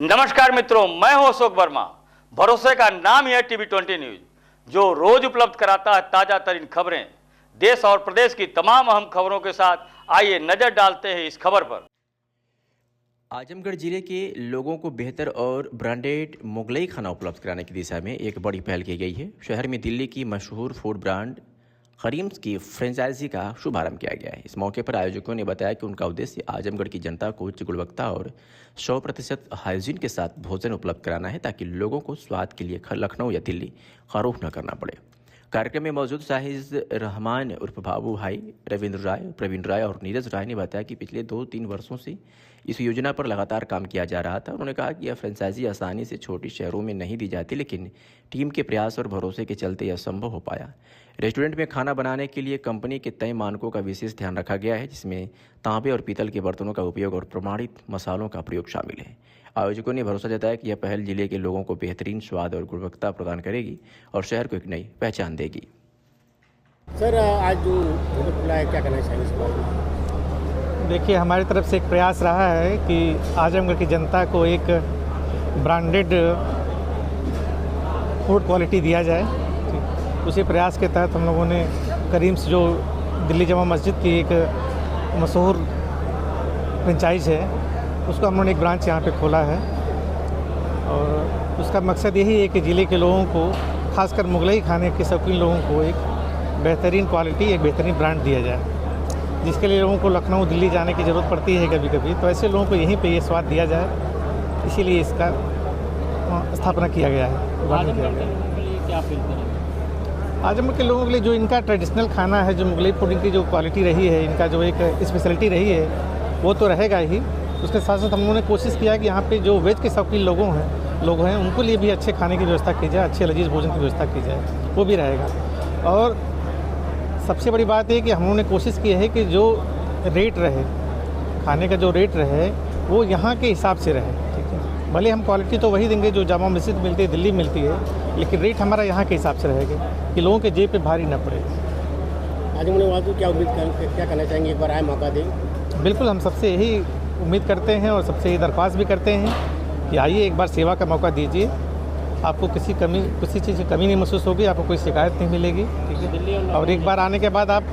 नमस्कार मित्रों, मैं हूं अशोक वर्मा। भरोसे का नाम ही है टीवी20 न्यूज, जो रोज उपलब्ध कराता है ताजा तरीन खबरें। देश और प्रदेश की तमाम अहम खबरों के साथ आइए नजर डालते हैं इस खबर पर। आजमगढ़ जिले के लोगों को बेहतर और ब्रांडेड मुगलई खाना उपलब्ध कराने की दिशा में एक बड़ी पहल की गई है। शहर में दिल्ली की मशहूर फूड ब्रांड करीम्स की फ्रेंचाइजी का शुभारंभ किया गया है। इस मौके पर आयोजकों ने बताया कि उनका उद्देश्य आजमगढ़ की जनता को उच्च गुणवत्ता और 100% हाइजीन के साथ भोजन उपलब्ध कराना है, ताकि लोगों को स्वाद के लिए लखनऊ या दिल्ली का रुख न करना पड़े। कार्यक्रम में मौजूद शाहिद रहमान उर्फ बाबू भाई, रविंद्र राय, प्रवीण राय और नीरज राय ने बताया कि पिछले 2-3 वर्षों से इस योजना पर लगातार काम किया जा रहा था। उन्होंने कहा कि यह फ्रेंचाइजी आसानी से छोटी शहरों में नहीं दी जाती, लेकिन टीम के प्रयास और भरोसे के चलते यह संभव हो पाया। रेस्टोरेंट में खाना बनाने के लिए कंपनी के तय मानकों का विशेष ध्यान रखा गया है, जिसमें तांबे और पीतल के बर्तनों का उपयोग और प्रमाणित मसालों का प्रयोग शामिल है। आयोजकों ने भरोसा जताया कि यह पहल जिले के लोगों को बेहतरीन स्वाद और गुणवत्ता प्रदान करेगी और शहर को एक नई पहचान देगी। सर, आज जो होटल खुला है, क्या कहना चाहिए इस बारे में? देखिए, हमारी तरफ से एक प्रयास रहा है कि आजमगढ़ की जनता को एक ब्रांडेड फूड क्वालिटी दिया जाए। उसी प्रयास के तहत हम लोगों ने करीम्स, जो दिल्ली जमा मस्जिद की एक मशहूर फ्रेंचाइज है, उसको हम लोगों ने एक ब्रांच यहाँ पे खोला है। और उसका मकसद यही है कि ज़िले के लोगों को, खासकर मुगलई खाने के शौकीन लोगों को, एक बेहतरीन क्वालिटी, एक बेहतरीन ब्रांड दिया जाए, जिसके लिए लोगों को लखनऊ दिल्ली जाने की ज़रूरत पड़ती है कभी कभी। तो ऐसे लोगों को यहीं पे ये स्वाद दिया जाए, इसीलिए इसका स्थापना किया गया है। क्या फील करें? आजमगढ़ के लोगों के लिए जो इनका ट्रेडिशनल खाना है, जो मुगलई फूड की जो क्वालिटी रही है, इनका जो एक स्पेशलिटी रही है, वो तो रहेगा ही। उसके साथ साथ हम लोगों ने कोशिश किया कि यहाँ पे जो वेज के शौकीन लोग हैं, उनको लिए भी अच्छे खाने की व्यवस्था की जाए, अच्छे लजीज भोजन की व्यवस्था की जाए, वो भी रहेगा। और सबसे बड़ी बात है कि हम लोगों ने कोशिश की है कि जो रेट रहे, खाने का जो रेट रहे, वो यहाँ के हिसाब से रहे। ठीक है, भले हम क्वालिटी तो वही देंगे जो जामा मस्जिद मिलती है, दिल्ली मिलती है, लेकिन रेट हमारा यहाँ के हिसाब से रहेगा कि लोगों के जेब पे भारी न पड़े। आजमगढ़ वालों को क्या उम्मीद क्या कहना चाहेंगे? एक बार आए, मौका दें। बिल्कुल, हम सबसे यही उम्मीद करते हैं और सबसे यही दरख्वास्त भी करते हैं कि आइए, एक बार सेवा का मौका दीजिए। आपको किसी चीज़ की कमी नहीं महसूस होगी, आपको कोई शिकायत नहीं मिलेगी। ठीक है, और एक बार आने के बाद आप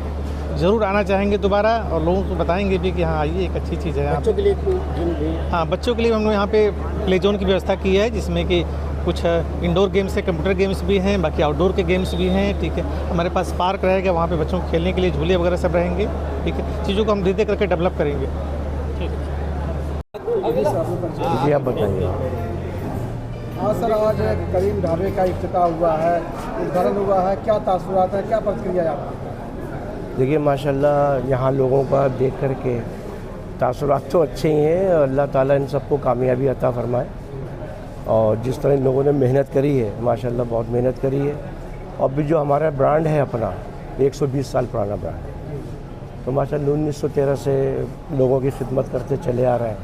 ज़रूर आना चाहेंगे दोबारा, और लोगों को बताएंगे भी कि हाँ, आइए, एक अच्छी चीज़ है। बच्चों के लिए जिम भी? हाँ, बच्चों के लिए हमने यहाँ पे प्ले जोन की व्यवस्था की है, जिसमें कि कुछ इंडोर गेम्स है, कंप्यूटर गेम्स भी हैं, बाकी आउटडोर के गेम्स भी हैं। ठीक है, हमारे पास पार्क रहेगा, वहाँ पे बच्चों को खेलने के लिए झूले वगैरह सब रहेंगे। ठीक है, चीज़ों को हम धीरे करके डेवलप करेंगे। ठीक है जी, आप बताइए। हाँ सर, आज करीम ढाबे का इफ्तिताह हुआ है, उद्घाटन हुआ है, क्या तासुरात है, क्या प्रतिक्रिया है आपकी? देखिए, माशाल्लाह यहाँ लोगों का देख कर के तासुरात तो अच्छे ही हैं। अल्लाह ताला इन सबको कामयाबी अता फरमाए। और जिस तरह इन लोगों ने मेहनत करी है, माशाल्लाह बहुत मेहनत करी है। और भी जो हमारा ब्रांड है अपना, 120 साल पुराना ब्रांड है, तो माशाल्लाह 1913 से लोगों की खिदमत करते चले आ रहे हैं।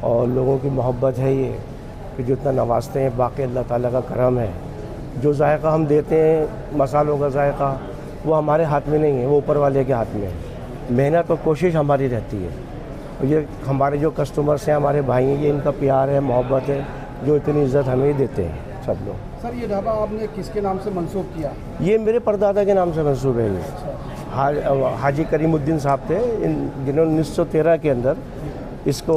और लोगों की मोहब्बत है ये कि जितना नवाजते हैं, बाकी अल्लाह ताला का करम है। जो जायका हम देते हैं, मसालों का जायका, वो हमारे हाथ में नहीं है, वो ऊपर वाले के हाथ में है। मेहनत और कोशिश हमारी रहती है। और ये हमारे जो कस्टमर्स हैं, हमारे भाई हैं, ये इनका प्यार है, मोहब्बत है, जो इतनी इज़्ज़त हमें देते हैं सब लोग। सर, ये ढाबा आपने किसके नाम से मंसूब किया? ये मेरे परदादा के नाम से मंसूब है। ये हाजी करीमुद्दीन साहब थे, जिन्होंने 1913 के अंदर इसको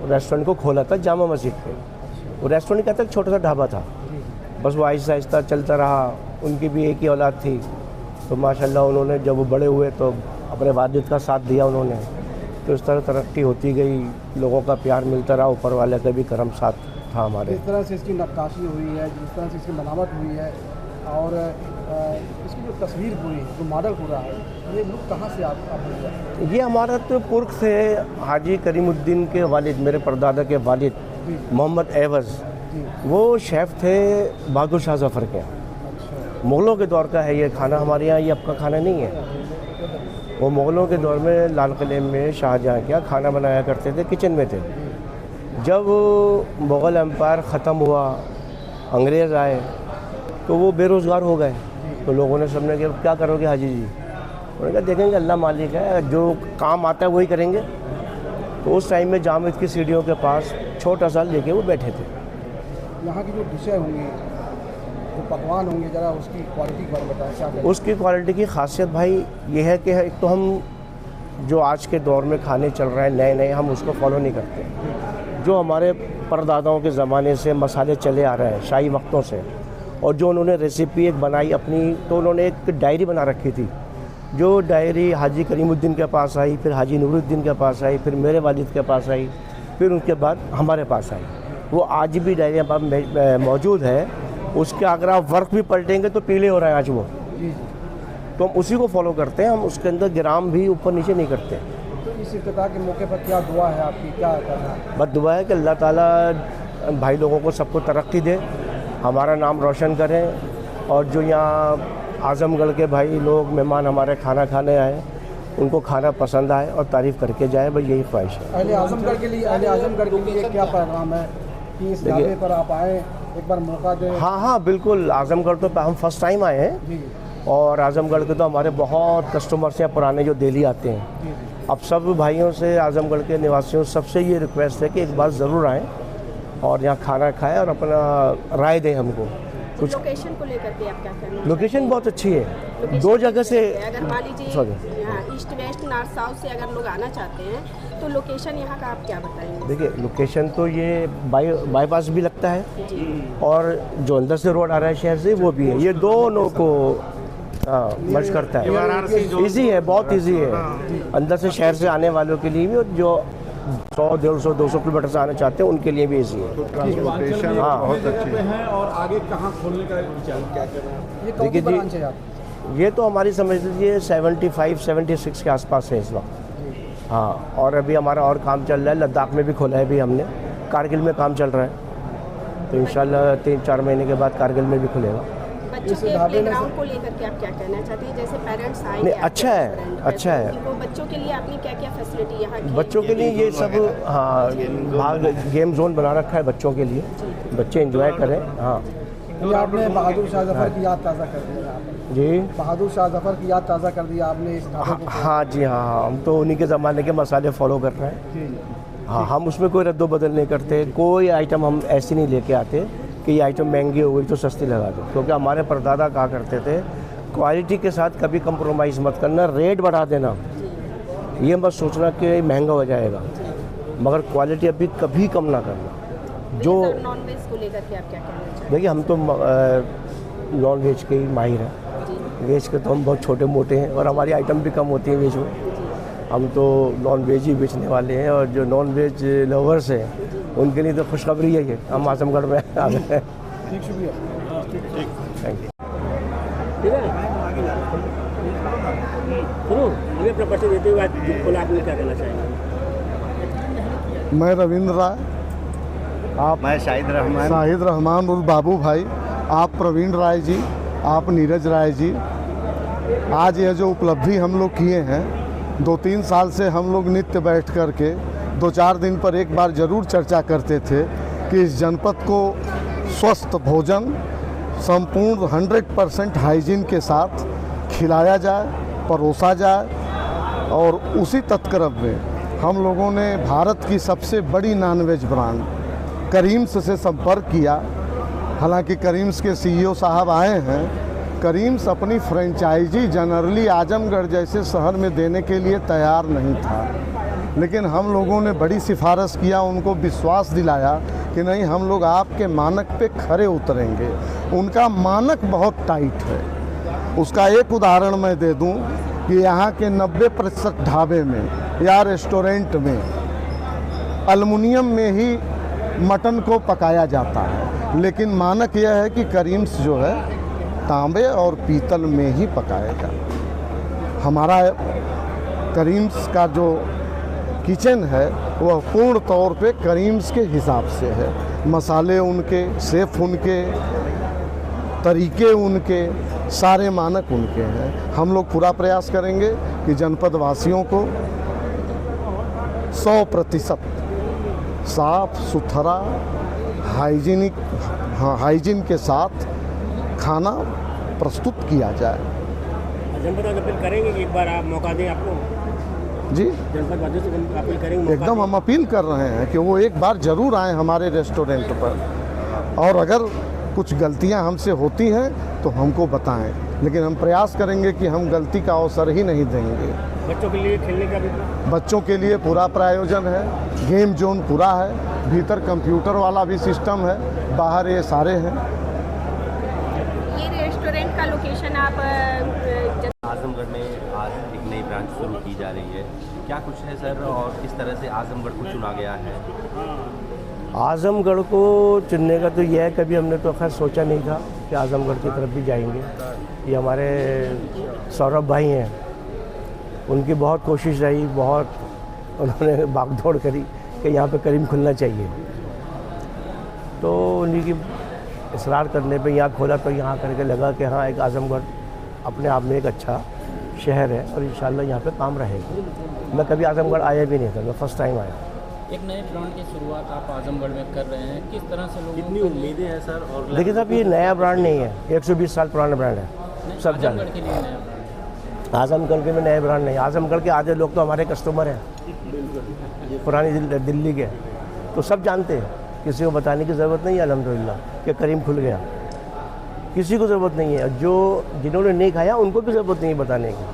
रेस्टोरेंट को खोला था जामा मस्जिद पे। वो रेस्टोरेंट का तक छोटा सा ढाबा था, बस वो आहिस्ता आहिस्ता चलता रहा। उनकी भी एक ही औलाद थी, तो माशाल्लाह उन्होंने जब वो बड़े हुए तो अपने वालिद का साथ दिया उन्होंने। तो इस तरह तरक्की होती गई, लोगों का प्यार मिलता रहा, ऊपर वाले का भी करम साथ था हमारे। जिस तरह से इसकी नक्काशी हुई है, जिस तरह से इसकी बनावट हुई है, और इसकी जो तस्वीर पूरी, जो मॉडल पूरा है, ये लुक कहाँ से आप मिल? ये हमारा तो पुरख थे हाजी करीमुद्दीन के वालिद, मेरे परदादा के वालिद मोहम्मद एवज़, वो शेफ़ थे बहादुर शाह ज़फ़र के। मुग़लों के दौर का है ये खाना, हमारे यहाँ ये आपका खाना नहीं है। वो मुग़लों के दौर में लाल किले में शाहजहाँ क्या खाना बनाया करते थे, किचन में थे। जब मुग़ल एम्पायर ख़त्म हुआ, अंग्रेज़ आए, तो वो बेरोज़गार हो गए। तो लोगों ने सबने कहा, क्या करोगे हाजी जी? उन्होंने कहा, देखेंगे, अल्लाह मालिक है, जो काम आता है वही करेंगे। तो उस टाइम में जामिद की सीढ़ियों के पास छोटा सा लेके वो बैठे थे। यहाँ की जो डिशें होंगी, जो पकवान होंगे, ज़रा उसकी क्वालिटी के बारे में बताएं, क्या करें? उसकी क्वालिटी की खासियत भाई ये है कि एक तो हम जो आज के दौर में खाने चल रहे हैं नए नए, हम उसको फॉलो नहीं करते। जो हमारे परदादाओं के ज़माने से मसाले चले आ रहे हैं शाही वक्तों से, और जो उन्होंने रेसिपी एक बनाई अपनी, तो उन्होंने एक डायरी बना रखी थी। जो डायरी हाजी करीमुद्दीन के पास आई, फिर हाजी नूरुद्दीन के पास आई, फिर मेरे वालिद के पास आई, फिर उनके बाद हमारे पास आई। वो आज भी डायरी हमारे पास मौजूद है। उसके अगर आप वर्क भी पलटेंगे तो पीले हो रहे हैं आज वो। तो हम उसी को फॉलो करते हैं, हम उसके अंदर ग्राम भी ऊपर नीचे नहीं करते। तो इस इफ्तिताह के मौके पर क्या दुआ है आपकी, क्या करना है? बस दुआ है कि अल्लाह ताला भाई लोगों को सबको तरक्की दे, हमारा नाम रोशन करें, और जो यहाँ आजमगढ़ के भाई लोग मेहमान हमारे खाना खाने आए, उनको खाना पसंद आए और तारीफ़ करके जाए, बस यही ख्वाहिश है। अहले आजमगढ़ के लिए क्या पैगाम है कि इस ढाबे पर आप आएँ, एक बार मौका दें? हाँ बिल्कुल। आजमगढ़ तो हम फर्स्ट टाइम आए हैं, जी, और आजमगढ़ के तो हमारे बहुत कस्टमर्स हैं पुराने जो डेली आते हैं। अब सब भाइयों से, आजमगढ़ के निवासियों सबसे ये रिक्वेस्ट है कि एक बार ज़रूर आएँ और यहाँ खाना खाएं और अपना राय दें हमको। कुछ लोकेशन को लेकर के आप क्या कहना? लोकेशन बहुत अच्छी है, 2 जगह से। अगर मान लीजिए यहाँ ईस्ट वेस्ट नॉर्थ साउथ से अगर लोग आना चाहते हैं तो लोकेशन यहाँ का आप क्या बताएंगे? देखिए लोकेशन तो ये बाईपास भी लगता है, और जो अंदर से रोड आ रहा है शहर से वो भी है, ये दोनों को मर्ज करता है। इजी है, बहुत इजी है अंदर से शहर से आने वालों के लिए भी, और जो 100, 150, 200 किलोमीटर से आना चाहते हैं उनके लिए भी इजी है। ट्रांसपोर्टेशन बहुत अच्छी है। और आगे कहाँ खोलने का विचार, क्या कर रहे हैं? ये कौन सी ब्रांच है आप? ये तो हमारी समझ लीजिए 75, 76 के आसपास है इस वक्त। हाँ, और अभी हमारा और काम चल रहा है, लद्दाख में भी खोला है अभी हमने, कारगिल में काम चल रहा है, तो इंशाल्लाह 3-4 महीने के बाद कारगिल में भी खुलेगा। बच्चों के प्लेग्राउंड को लेकर के आप क्या कहना चाहते हैं? जैसे पेरेंट्स आएंगे, नहीं, अच्छा है, अच्छा है। तो बच्चों के लिए आपने क्या क्या फैसिलिटी यहाँ की? बच्चों के लिए ये सब, हाँ, भाग गेम जोन बना रखा है बच्चों के लिए, बच्चे एंजॉय करें। हाँ, ये आपने बहादुर शाह जफर की याद ताज़ा कर दी आपने। जी, बहादुर शाह जफर की याद ताज़ा कर दी आपने इस ढाबे को। हाँ जी, हाँ, हम तो उन्हीं के ज़माने के मसाले फॉलो कर रहे हैं। हाँ, हम उसमें कोई रद्दो बदल नहीं करते, कोई आइटम हम ऐसी नहीं लेके आते कि ये आइटम महंगी हो गई तो सस्ती लगा दो, क्योंकि हमारे परदादा कहा करते थे क्वालिटी के साथ कभी कंप्रोमाइज़ मत करना, रेट बढ़ा देना, ये मत सोचना कि महंगा हो जाएगा, मगर क्वालिटी अभी कभी कम ना करना। जो नॉन वेज को लेकर के आप क्या कहना चाहते हैं? देखिए हम तो नॉन वेज के ही माहिर हैं, वेज के तो हम बहुत छोटे मोटे हैं, और हमारी आइटम भी कम होती है वेज में, हम तो नॉन वेज ही बेचने वाले हैं। और जो नॉन वेज लवर्स हैं उनके लिए तो खुशखबरी यही है, हम आजमगढ़ में आ गए हैं। ठीक, शुक्रिया। Thank you. मुझे अपना परिचय देते हुए खोला, आपने क्या कहना चाहेंगे? मैं रविंद्र राय, आप मैं शाहिद रहमान उर्फ बाबू भाई, आप प्रवीण राय जी, आप नीरज राय जी। आज यह जो उपलब्धि हम लोग किए हैं, 2-3 साल से हम लोग नित्य बैठ कर के 2-4 दिन पर एक बार ज़रूर चर्चा करते थे कि इस जनपद को स्वस्थ भोजन संपूर्ण 100% हाइजीन के साथ खिलाया जाए, परोसा जाए। और उसी तत्करब में हम लोगों ने भारत की सबसे बड़ी नॉनवेज ब्रांड करीम्स से संपर्क किया। हालांकि करीम्स के CEO साहब आए हैं, करीम्स अपनी फ्रेंचाइजी जनरली आजमगढ़ जैसे शहर में देने के लिए तैयार नहीं था, लेकिन हम लोगों ने बड़ी सिफारिश किया, उनको विश्वास दिलाया कि नहीं, हम लोग आपके मानक पे खरे उतरेंगे। उनका मानक बहुत टाइट है। उसका एक उदाहरण मैं दे दूं कि यहाँ के 90% ढाबे में या रेस्टोरेंट में एल्युमिनियम में ही मटन को पकाया जाता है, लेकिन मानक यह है कि करीम्स जो है तांबे और पीतल में ही पकाएगा। हमारा करीम्स का जो किचन है वह पूर्ण तौर पे करीम्स के हिसाब से है। मसाले उनके, शेफ उनके, तरीके उनके, सारे मानक उनके हैं। हम लोग पूरा प्रयास करेंगे कि जनपद वासियों को 100% साफ सुथरा हाइजीन के साथ खाना प्रस्तुत किया जाए। जनपद अपील करेंगे कि एक बार आप मौका दें आपको। जी जनपद वासियों से हम अपील करेंगे, एकदम हम अपील कर रहे हैं कि वो एक बार ज़रूर आएँ हमारे रेस्टोरेंट पर, और अगर कुछ गलतियां हमसे होती हैं तो हमको बताएं, लेकिन हम प्रयास करेंगे कि हम गलती का अवसर ही नहीं देंगे। बच्चों के लिए खेलने का भी बच्चों के लिए पूरा प्रायोजन है, गेम जोन पूरा है, भीतर कंप्यूटर वाला भी सिस्टम है, बाहर ये सारे हैं। ये रेस्टोरेंट का लोकेशन आप आजमगढ़ में आज एक नई ब्रांच शुरू की जा रही है, क्या कुछ है सर, और किस तरह से आजमगढ़ को चुना गया है? आजमगढ़ को चुनने का तो यह है, कभी हमने तो खैर सोचा नहीं था कि आजमगढ़ की तरफ भी जाएंगे। ये हमारे सौरभ भाई हैं, उनकी बहुत कोशिश रही, बहुत उन्होंने भागदौड़ करी कि यहाँ पे करीम खुलना चाहिए, तो उन्हीं की इसरार करने पे यहाँ खोला, तो यहाँ करके लगा कि हाँ एक आजमगढ़ अपने आप में एक अच्छा शहर है और इंशाल्लाह यहाँ पे काम रहेगा। मैं कभी आजमगढ़ आया भी नहीं था, मैं फर्स्ट टाइम आया। एक नए ब्रांड की शुरुआत आप आजमगढ़ में कर रहे हैं, किस तरह से लोगों कितनी उम्मीदें हैं सर? और देखिए साहब, ये नया ब्रांड नहीं है, 120 साल पुराना ब्रांड है, सब जाने। आजमगढ़ के लिए नया ब्रांड? आजमगढ़ के में नए ब्रांड नहीं, आजमगढ़ के आधे लोग तो हमारे कस्टमर हैं, पुरानी दिल्ली के, तो सब जानते हैं, किसी को बताने की ज़रूरत नहीं है अल्हम्दुलिल्लाह कि करीम खुल गया, किसी को ज़रूरत नहीं है। जो जिन्होंने नहीं खाया उनको भी ज़रूरत नहीं है बताने की।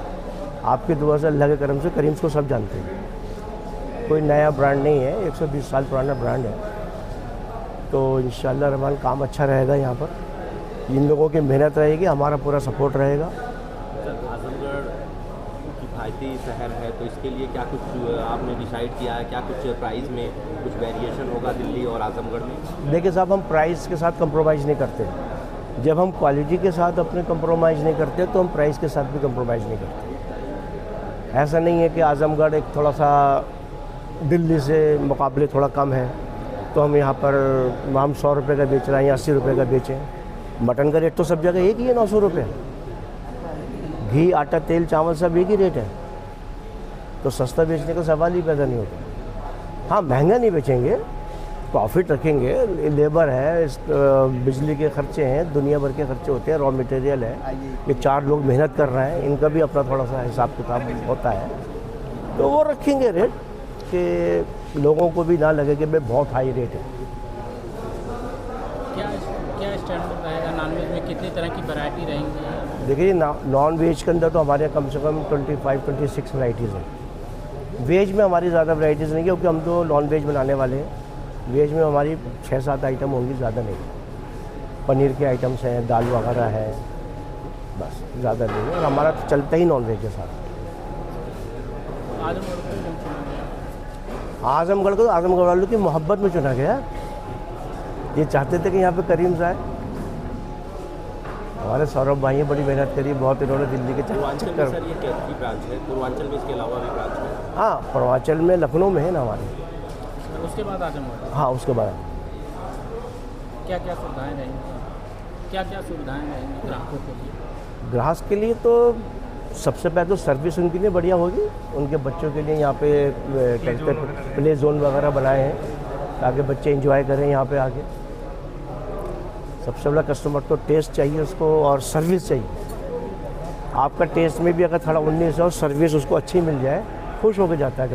आपकी दुआ से, अल्लाह के करम से करीम को सब जानते हैं। कोई नया ब्रांड नहीं है, 120 साल पुराना ब्रांड है, तो इंशाअल्लाह रहमान काम अच्छा रहेगा यहाँ पर। इन लोगों की मेहनत रहेगी, हमारा पूरा सपोर्ट रहेगा। आजमगढ़ किफ़ायती शहर है, तो इसके लिए क्या कुछ आपने डिसाइड किया है? क्या कुछ प्राइस में कुछ वेरिएशन होगा दिल्ली और आजमगढ़ में? देखिए साहब, हम प्राइस के साथ कंप्रोमाइज़ नहीं करते। जब हम क्वालिटी के साथ अपने कंप्रोमाइज़ नहीं करते तो हम प्राइस के साथ भी कंप्रोमाइज़ नहीं करते। ऐसा नहीं है कि आजमगढ़ एक थोड़ा सा दिल्ली से मुकाबले थोड़ा कम है तो हम यहाँ पर हम 100 रुपये का बेच रहे हैं या 80 रुपये का बेचें। मटन का रेट तो सब जगह एक ही है, 900 रुपये। घी, आटा, तेल, चावल सब एक ही रेट है, तो सस्ता बेचने का सवाल ही पैदा नहीं होता। हाँ, महंगा नहीं बेचेंगे, प्रॉफिट रखेंगे, लेबर है, बिजली के खर्चे हैं, दुनिया भर के खर्चे होते हैं, रॉ मटेरियल है, ये 4 लोग मेहनत कर रहे हैं, इनका भी अपना थोड़ा सा हिसाब किताब होता है, तो वो रखेंगे रेट कि लोगों को भी ना लगे कि भाई बहुत हाई रेट है। क्या स्टैंडर्ड रहेगा? नॉनवेज में कितनी तरह की वैरायटी रहेंगी? देखिए, नॉन वेज के अंदर तो हमारे यहाँ कम से कम 25-26 वैराइटीज़ हैं। वेज में हमारी ज़्यादा वैराइटीज़ नहीं है क्योंकि हम तो नॉन वेज बनाने वाले हैं। वेज में हमारी 6-7 आइटम होंगी, ज़्यादा नहीं। पनीर के आइटम्स हैं, दाल वगैरह है, बस ज़्यादा नहीं है, और हमारा तो चलता ही नॉन वेज के साथ। आजमगढ़ को आजमगढ़ वालों की मोहब्बत में चुना गया। ये चाहते थे कि यहाँ पे करीम जाए। हमारे सौरभ भाई ने बड़ी मेहनत करी, बहुत इन्होंने दिल्ली के पूर्वांचल में सर ये कैसी ब्रांच है? पूर्वांचल में इसके अलावा भी ब्रांच है? हाँ, पूर्वांचल में लखनऊ में है ना हमारे। उसके बाद आजमगढ़? हाँ, उसके बाद। क्या क्या सुविधाएँ रहेंगी? क्या क्या सुविधाएँ रहेंगी ग्राहकों के लिए? ग्राहक के लिए तो सबसे पहले तो सर्विस उनके लिए बढ़िया होगी। उनके बच्चों के लिए यहाँ पे प्ले जोन वगैरह बनाए हैं ताकि बच्चे एंजॉय करें यहाँ पे आके। सबसे बड़ा कस्टमर तो टेस्ट चाहिए उसको और सर्विस चाहिए। आपका टेस्ट में भी अगर थोड़ा 19 है और सर्विस उसको अच्छी मिल जाए, खुश होकर जाता है।